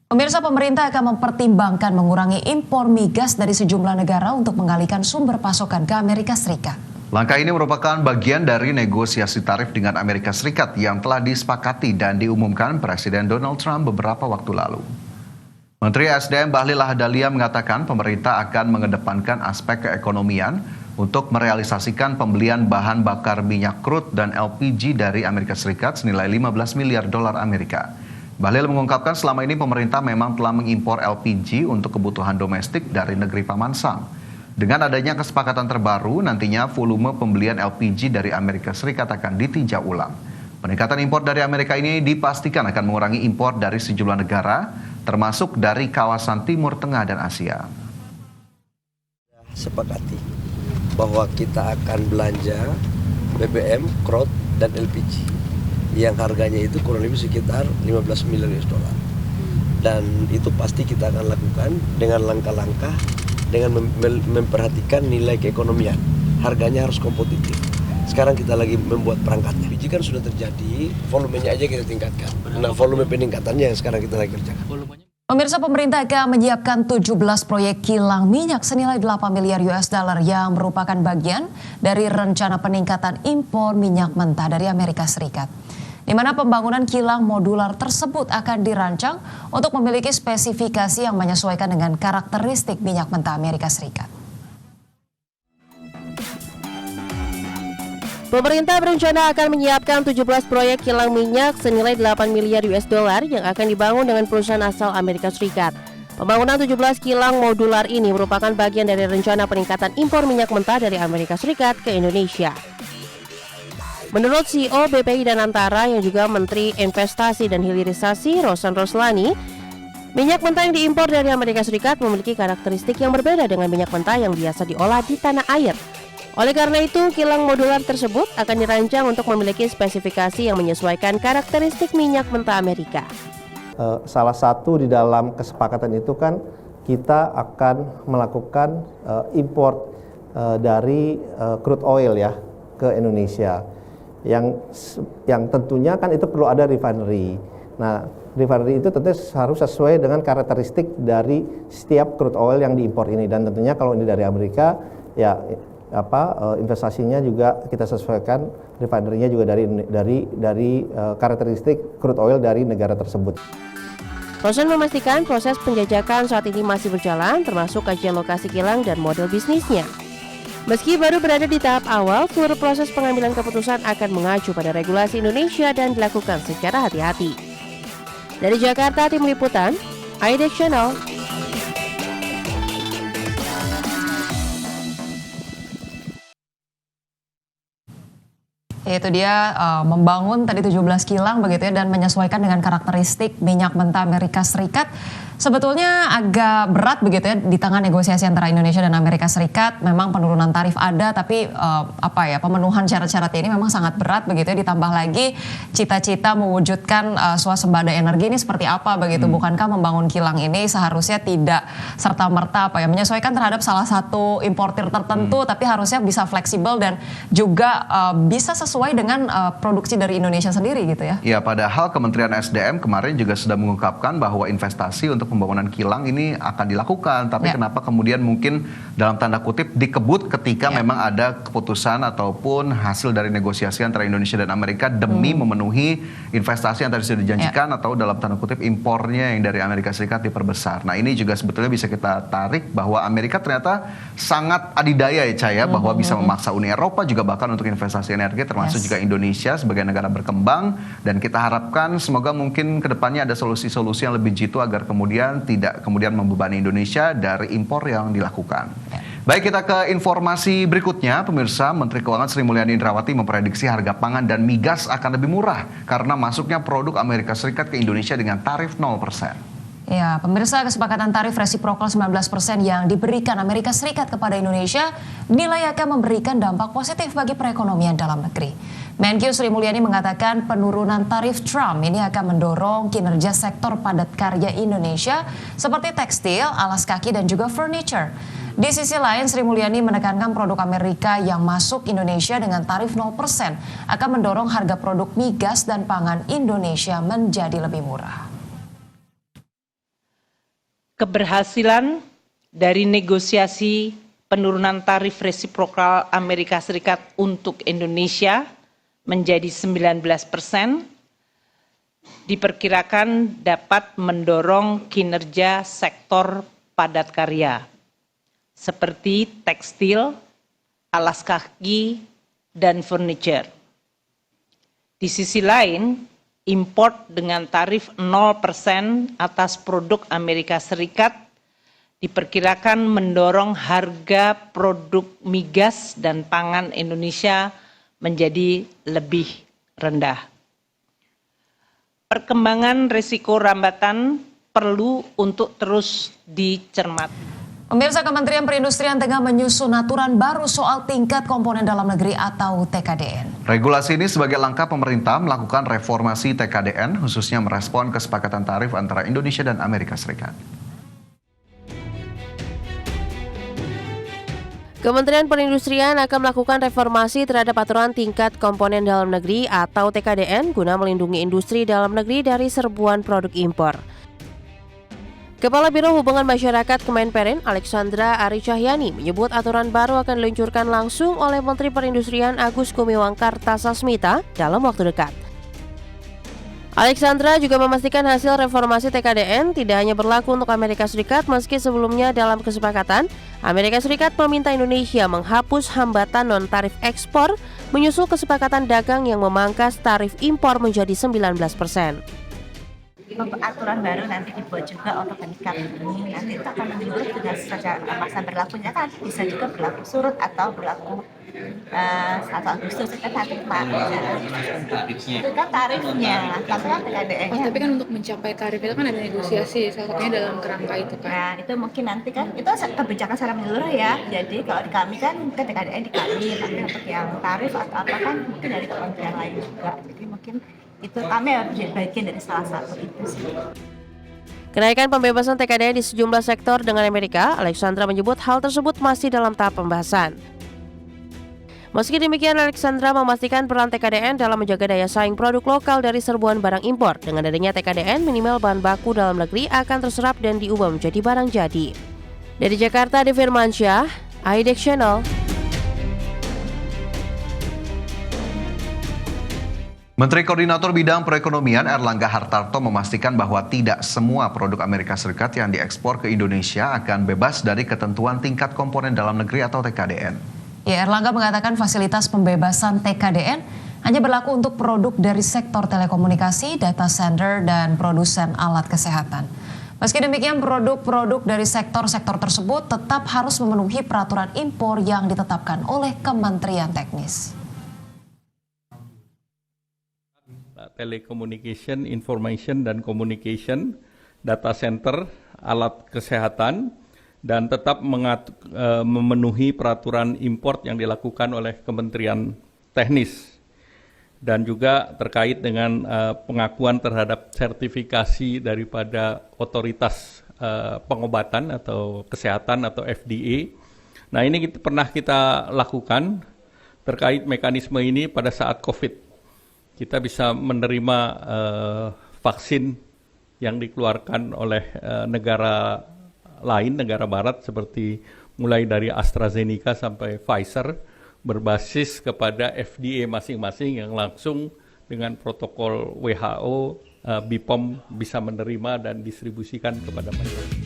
Pemirsa, pemerintah akan mempertimbangkan mengurangi impor migas dari sejumlah negara untuk mengalihkan sumber pasokan ke Amerika Serikat. Langkah ini merupakan bagian dari negosiasi tarif dengan Amerika Serikat yang telah disepakati dan diumumkan Presiden Donald Trump beberapa waktu lalu. Menteri SDM Bahlil Lahadalia mengatakan pemerintah akan mengedepankan aspek keekonomian untuk merealisasikan pembelian bahan bakar minyak crude dan LPG dari Amerika Serikat senilai 15 miliar dolar Amerika. Bahlil mengungkapkan selama ini pemerintah memang telah mengimpor LPG untuk kebutuhan domestik dari negeri Paman Sam. Dengan adanya kesepakatan terbaru, nantinya volume pembelian LPG dari Amerika Serikat akan ditinjau ulang. Peningkatan impor dari Amerika ini dipastikan akan mengurangi impor dari sejumlah negara, termasuk dari kawasan Timur Tengah dan Asia. Sepakati bahwa kita akan belanja BBM, crude, dan LPG yang harganya itu kurang lebih sekitar 15 miliar US dollar. Dan itu pasti kita akan lakukan dengan langkah-langkah dengan memperhatikan nilai keekonomian. Harganya harus kompetitif. Sekarang kita lagi membuat perangkatnya. LPG kan sudah terjadi, volumenya aja kita tingkatkan. Nah, volume peningkatannya yang sekarang kita lagi kerjakan. Pemirsa, pemerintah akan menyiapkan 17 proyek kilang minyak senilai 8 miliar US dollar yang merupakan bagian dari rencana peningkatan impor minyak mentah dari Amerika Serikat. Di mana pembangunan kilang modular tersebut akan dirancang untuk memiliki spesifikasi yang menyesuaikan dengan karakteristik minyak mentah Amerika Serikat. Pemerintah berencana akan menyiapkan 17 proyek kilang minyak senilai 8 miliar US dollar yang akan dibangun dengan perusahaan asal Amerika Serikat. Pembangunan 17 kilang modular ini merupakan bagian dari rencana peningkatan impor minyak mentah dari Amerika Serikat ke Indonesia. Menurut CEO BPI Danantara yang juga Menteri Investasi dan Hilirisasi Rosan Roslani, minyak mentah yang diimpor dari Amerika Serikat memiliki karakteristik yang berbeda dengan minyak mentah yang biasa diolah di tanah air. Oleh karena itu, kilang modular tersebut akan dirancang untuk memiliki spesifikasi yang menyesuaikan karakteristik minyak mentah Amerika. Salah satu di dalam kesepakatan itu kan kita akan melakukan import dari crude oil ya ke Indonesia. Yang tentunya kan itu perlu ada refinery. Nah, refinery itu tentu harus sesuai dengan karakteristik dari setiap crude oil yang diimpor ini, dan tentunya kalau ini dari Amerika ya investasinya juga kita sesuaikan, refinery-nya juga dari karakteristik crude oil dari negara tersebut. Rosan memastikan proses penjajakan saat ini masih berjalan, termasuk kajian lokasi kilang dan model bisnisnya. Meski baru berada di tahap awal, seluruh proses pengambilan keputusan akan mengacu pada regulasi Indonesia dan dilakukan secara hati-hati. Dari Jakarta, Tim Liputan, iDex Channel. Yaitu dia membangun tadi 17 kilang begitu ya, dan menyesuaikan dengan karakteristik minyak mentah Amerika Serikat. Sebetulnya agak berat begitu ya di tengah negosiasi antara Indonesia dan Amerika Serikat. Memang penurunan tarif ada, tapi pemenuhan syarat-syaratnya ini memang sangat berat begitu ya. Ditambah lagi cita-cita mewujudkan swasembada energi ini seperti apa begitu. Bukankah membangun kilang ini seharusnya tidak serta-merta menyesuaikan terhadap salah satu importir tertentu, tapi harusnya bisa fleksibel dan juga bisa sesuai dengan produksi dari Indonesia sendiri gitu ya. Ya, padahal Kementerian SDM kemarin juga sudah mengungkapkan bahwa investasi untuk pembangunan kilang ini akan dilakukan, tapi kenapa kemudian mungkin dalam tanda kutip dikebut ketika memang ada keputusan ataupun hasil dari negosiasi antara Indonesia dan Amerika demi memenuhi investasi yang tadi sudah dijanjikan atau dalam tanda kutip impornya yang dari Amerika Serikat diperbesar. Nah, ini juga sebetulnya bisa kita tarik bahwa Amerika ternyata sangat adidaya ya Caya, bahwa bisa memaksa Uni Eropa juga bahkan untuk investasi energi, termasuk juga Indonesia sebagai negara berkembang, dan kita harapkan semoga mungkin kedepannya ada solusi-solusi yang lebih jitu agar kemudian tidak membebani Indonesia dari impor yang dilakukan. Baik, kita ke informasi berikutnya. Pemirsa, Menteri Keuangan Sri Mulyani Indrawati memprediksi harga pangan dan migas akan lebih murah karena masuknya produk Amerika Serikat ke Indonesia dengan tarif 0%. Ya, pemirsa, kesepakatan tarif resiprokal 19% yang diberikan Amerika Serikat kepada Indonesia dinilai akan memberikan dampak positif bagi perekonomian dalam negeri. Menkyu Sri Mulyani mengatakan penurunan tarif Trump ini akan mendorong kinerja sektor padat karya Indonesia seperti tekstil, alas kaki, dan juga furniture. Di sisi lain, Sri Mulyani menekankan produk Amerika yang masuk Indonesia dengan tarif 0% akan mendorong harga produk migas dan pangan Indonesia menjadi lebih murah. keberhasilan dari negosiasi penurunan tarif resiprokal Amerika Serikat untuk Indonesia menjadi 19% diperkirakan dapat mendorong kinerja sektor padat karya seperti tekstil, alas kaki, dan furniture. Di sisi lain, import dengan tarif 0% atas produk Amerika Serikat diperkirakan mendorong harga produk migas dan pangan Indonesia menjadi lebih rendah. Perkembangan risiko rambatan perlu untuk terus dicermati. Pemirsa, Kementerian Perindustrian tengah menyusun aturan baru soal tingkat komponen dalam negeri atau TKDN. Regulasi ini sebagai langkah pemerintah melakukan reformasi TKDN, khususnya merespon kesepakatan tarif antara Indonesia dan Amerika Serikat. Kementerian Perindustrian akan melakukan reformasi terhadap aturan tingkat komponen dalam negeri atau TKDN guna melindungi industri dalam negeri dari serbuan produk impor. Kepala Biro Hubungan Masyarakat Kemenperin, Alexandra Ari Cahyani, menyebut aturan baru akan diluncurkan langsung oleh Menteri Perindustrian Agus Gumiwang Kartasasmita dalam waktu dekat. Alexandra juga memastikan hasil reformasi TKDN tidak hanya berlaku untuk Amerika Serikat, meski sebelumnya dalam kesepakatan, Amerika Serikat meminta Indonesia menghapus hambatan non-tarif ekspor, menyusul kesepakatan dagang yang memangkas tarif impor menjadi 19%. Aturan baru nanti dibuat juga untuk mengikat ini, nanti itu akan menurut dengan masa berlakunya kan bisa juga berlaku surut atau berlaku 1 Agustus itu nanti itu kan tarifnya, tapi kan TKDN. Tapi kan untuk mencapai tarif itu kan ada negosiasi, salah satunya dalam kerangka itu kan. Nah itu mungkin nanti kan itu kebijakan secara menyeluruh ya. Jadi kalau di kami kan TKDN di kami, tapi untuk yang tarif atau apa kan mungkin dari kementerian lain juga. Jadi mungkin itu kami harus jadi bagian dari salah satu itu sih. Kenaikan pembebasan TKDN di sejumlah sektor dengan Amerika, Alexandra menyebut hal tersebut masih dalam tahap pembahasan. Meski demikian, Alexandra memastikan peran TKDN dalam menjaga daya saing produk lokal dari serbuan barang impor. Dengan adanya TKDN, minimal bahan baku dalam negeri akan terserap dan diubah menjadi barang jadi. Dari Jakarta, Adi Firmansyah, IDX Channel. Menteri Koordinator Bidang Perekonomian Erlangga Hartarto memastikan bahwa tidak semua produk Amerika Serikat yang diekspor ke Indonesia akan bebas dari ketentuan tingkat komponen dalam negeri atau TKDN. Ya, Erlangga mengatakan fasilitas pembebasan TKDN hanya berlaku untuk produk dari sektor telekomunikasi, data center, dan produsen alat kesehatan. Meski demikian, produk-produk dari sektor-sektor tersebut tetap harus memenuhi peraturan impor yang ditetapkan oleh Kementerian Teknis. Telecommunication, information dan communication, data center, alat kesehatan, dan tetap memenuhi peraturan import yang dilakukan oleh Kementerian Teknis. Dan juga terkait dengan pengakuan terhadap sertifikasi daripada otoritas pengobatan atau kesehatan atau FDA. Nah ini pernah kita lakukan terkait mekanisme ini pada saat COVID. Kita bisa menerima vaksin yang dikeluarkan oleh negara lain, negara barat seperti mulai dari AstraZeneca sampai Pfizer berbasis kepada FDA masing-masing yang langsung dengan protokol WHO, BPOM bisa menerima dan distribusikan kepada masyarakat.